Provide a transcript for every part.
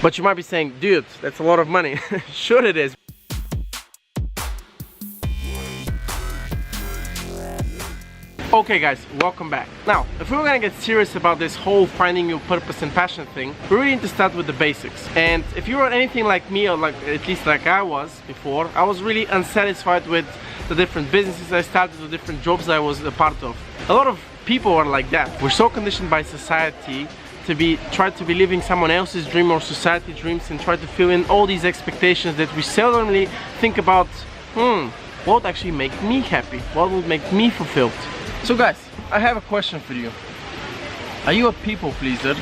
But you might be saying, dude, that's a lot of money. Sure it is. Okay guys, welcome back. Now, if we're gonna get serious about this whole finding your purpose and passion thing, we really need to start with the basics. And if you were anything like me, or like at least like I was before, I was really unsatisfied with the different businesses I started, the different jobs I was a part of. A lot of people are like that. We're so conditioned by society to try to be living someone else's dream or society dreams, and try to fill in all these expectations that we seldomly think about, what would actually make me happy? What would make me fulfilled? So guys, I have a question for you. Are you a people pleaser?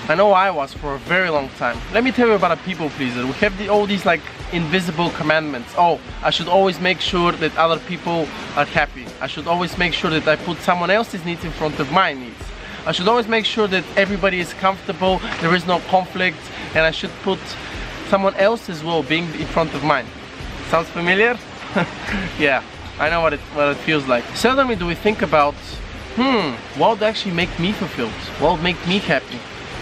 I know I was for a very long time. Let me tell you about a people pleaser. We have all these like invisible commandments. Oh, I should always make sure that other people are happy. I should always make sure that I put someone else's needs in front of my needs. I should always make sure that everybody is comfortable, there is no conflict, and I should put someone else's well-being in front of mine. Sounds familiar? Yeah. I know what it feels like. Seldomly do we think about, what would actually make me fulfilled? What would make me happy?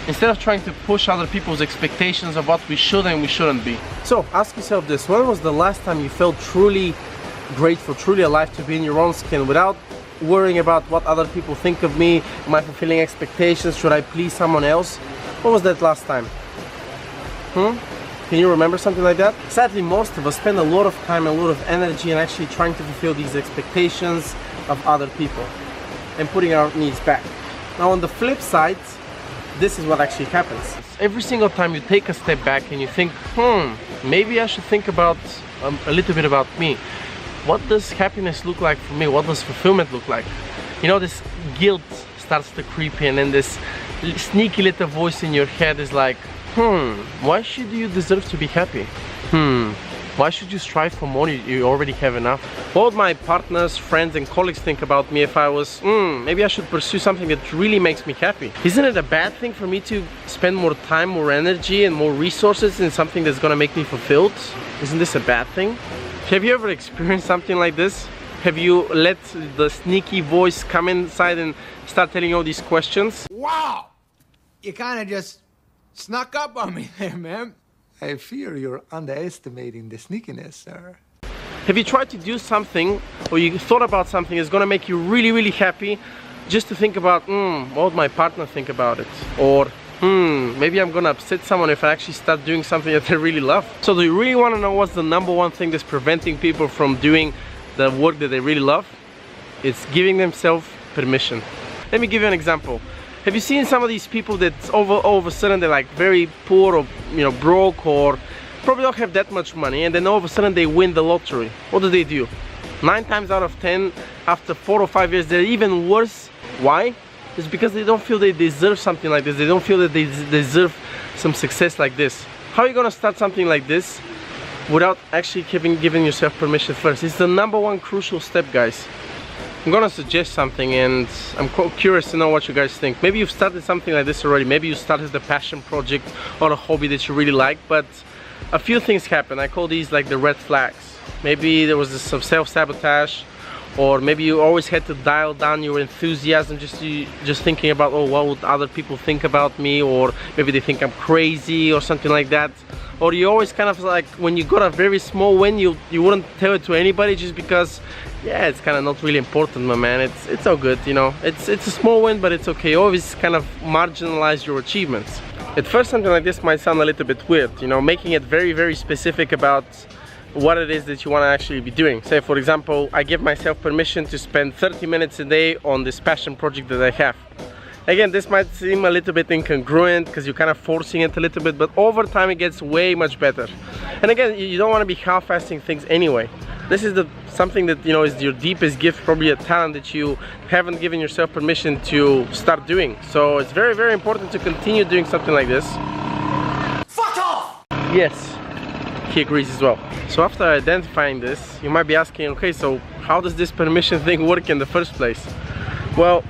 Instead of trying to push other people's expectations of what we should and we shouldn't be. So ask yourself this: when was the last time you felt truly grateful, truly alive to be in your own skin, without worrying about what other people think of me? Am I fulfilling expectations? Should I please someone else? When was that last time? Can you remember something like that? Sadly, most of us spend a lot of time and a lot of energy in actually trying to fulfill these expectations of other people and putting our needs back. Now on the flip side, this is what actually happens. Every single time you take a step back and you think, maybe I should think about a little bit about me. What does happiness look like for me? What does fulfillment look like? You know, this guilt starts to creep in, and this sneaky little voice in your head is like, why should you deserve to be happy? Why should you strive for more? You already have enough. What would my partners, friends and colleagues think about me if I was, maybe I should pursue something that really makes me happy? Isn't it a bad thing for me to spend more time, more energy and more resources in something that's gonna make me fulfilled? Isn't this a bad thing? Have you ever experienced something like this? Have you let the sneaky voice come inside and start telling you all these questions? Wow! You kinda just snuck up on me there, man. I fear you're underestimating the sneakiness, sir. Have you tried to do something, or you thought about something that's gonna make you really, really happy, just to think about, what would my partner think about it? Or, maybe I'm gonna upset someone if I actually start doing something that I really love. So do you really wanna know what's the #1 thing that's preventing people from doing the work that they really love? It's giving themselves permission. Let me give you an example. Have you seen some of these people that all of a sudden they're like very poor, or broke, or probably don't have that much money, and then all of a sudden they win the lottery? What do? 9 times out of 10, after 4 or 5 years, they're even worse. Why? It's because they don't feel they deserve something like this. They don't feel that they deserve some success like this. How are you gonna start something like this without actually giving yourself permission first? It's the #1 crucial step, guys. I'm gonna suggest something, and I'm curious to know what you guys think. Maybe you've started something like this already. Maybe you started a passion project or a hobby that you really like, but a few things happen. I call these like the red flags. Maybe there was some self-sabotage, or maybe you always had to dial down your enthusiasm just thinking about, oh, what would other people think about me, or maybe they think I'm crazy or something like that. Or you always kind of like, when you got a very small win, you wouldn't tell it to anybody just because, yeah, it's kind of not really important, my man. It's all good, it's a small win, but it's okay. You always kind of marginalize your achievements. At first, something like this might sound a little bit weird, making it very, very specific about what it is that you want to actually be doing. Say, for example, I give myself permission to spend 30 minutes a day on this passion project that I have. Again, this might seem a little bit incongruent because you're kind of forcing it a little bit, but over time it gets way much better. And again, you don't want to be half-assing things anyway. This is something that is your deepest gift, probably a talent that you haven't given yourself permission to start doing. So it's very, very important to continue doing something like this. Fuck off! Yes, he agrees as well. So after identifying this, you might be asking, okay, so how does this permission thing work in the first place? Well,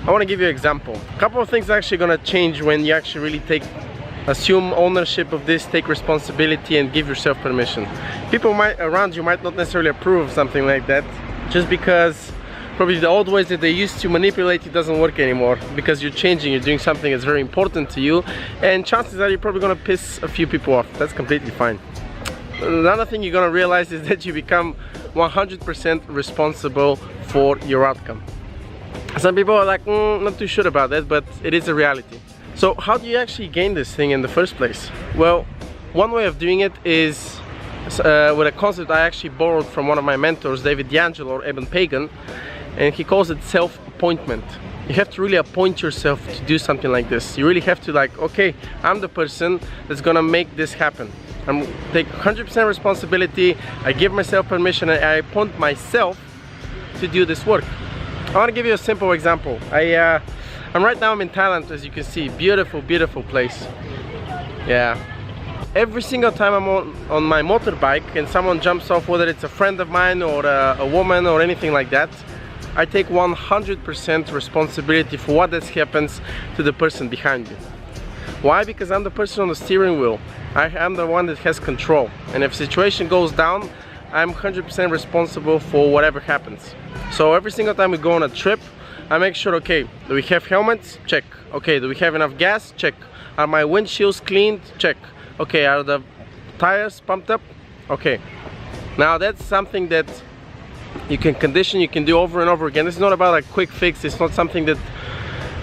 I want to give you an example. A couple of things are actually going to change when you actually really assume ownership of this, take responsibility and give yourself permission. People around you might not necessarily approve of something like that, just because probably the old ways that they used to manipulate you doesn't work anymore, because you're changing, you're doing something that's very important to you, and chances are you're probably gonna piss a few people off. That's completely fine. Another thing you're gonna realize is that you become 100% responsible for your outcome. Some people are like, not too sure about that, but it is a reality. So how do you actually gain this thing in the first place? Well, one way of doing it is with a concept I actually borrowed from one of my mentors, David D'Angelo, or Eben Pagan, and he calls it self-appointment. You have to really appoint yourself to do something like this. You really have to like, okay, I'm the person that's gonna make this happen. I'm take 100% responsibility, I give myself permission, and I appoint myself to do this work. I want to give you a simple example. Right now I'm in Thailand, as you can see. Beautiful, beautiful place. Yeah. Every single time I'm on my motorbike and someone jumps off, whether it's a friend of mine or a woman or anything like that, I take 100% responsibility for what that happens to the person behind you. Why? Because I'm the person on the steering wheel. I am the one that has control. And if a situation goes down, I'm 100% responsible for whatever happens. So every single time we go on a trip, I make sure, okay, do we have helmets? Check. Okay, do we have enough gas? Check. Are my windshields cleaned? Check. Okay, are the tires pumped up? Okay. Now that's something that you can condition, you can do over and over again. It's not about a quick fix. It's not something that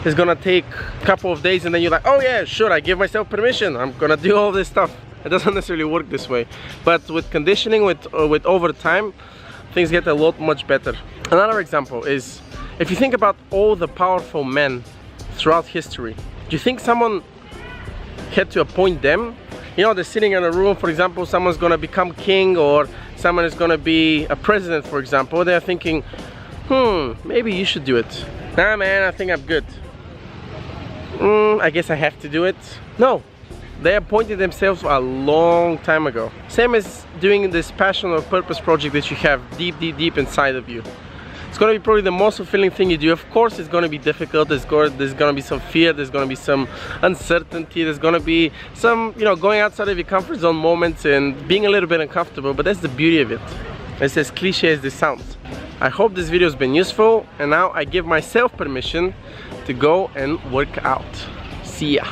is gonna take a couple of days and then you're like, oh yeah, sure, I give myself permission, I'm gonna do all this stuff. It doesn't necessarily work this way. But with conditioning, with over time, things get a lot much better. Another example is, if you think about all the powerful men throughout history, do you think someone had to appoint them? You know, they're sitting in a room, for example, someone's gonna become king or someone is gonna be a president, for example. They're thinking, maybe you should do it. Nah man, I think I'm good. I guess I have to do it. No, they appointed themselves a long time ago. Same as doing this passion or purpose project that you have deep inside of you. It's gonna be probably the most fulfilling thing you do. Of course it's gonna be difficult, there's gonna be some fear, there's gonna be some uncertainty, there's gonna be some, you know, going outside of your comfort zone moments and being a little bit uncomfortable, but that's the beauty of it. It's as cliche as this sounds. I hope this video has been useful, and now I give myself permission to go and work out. See ya!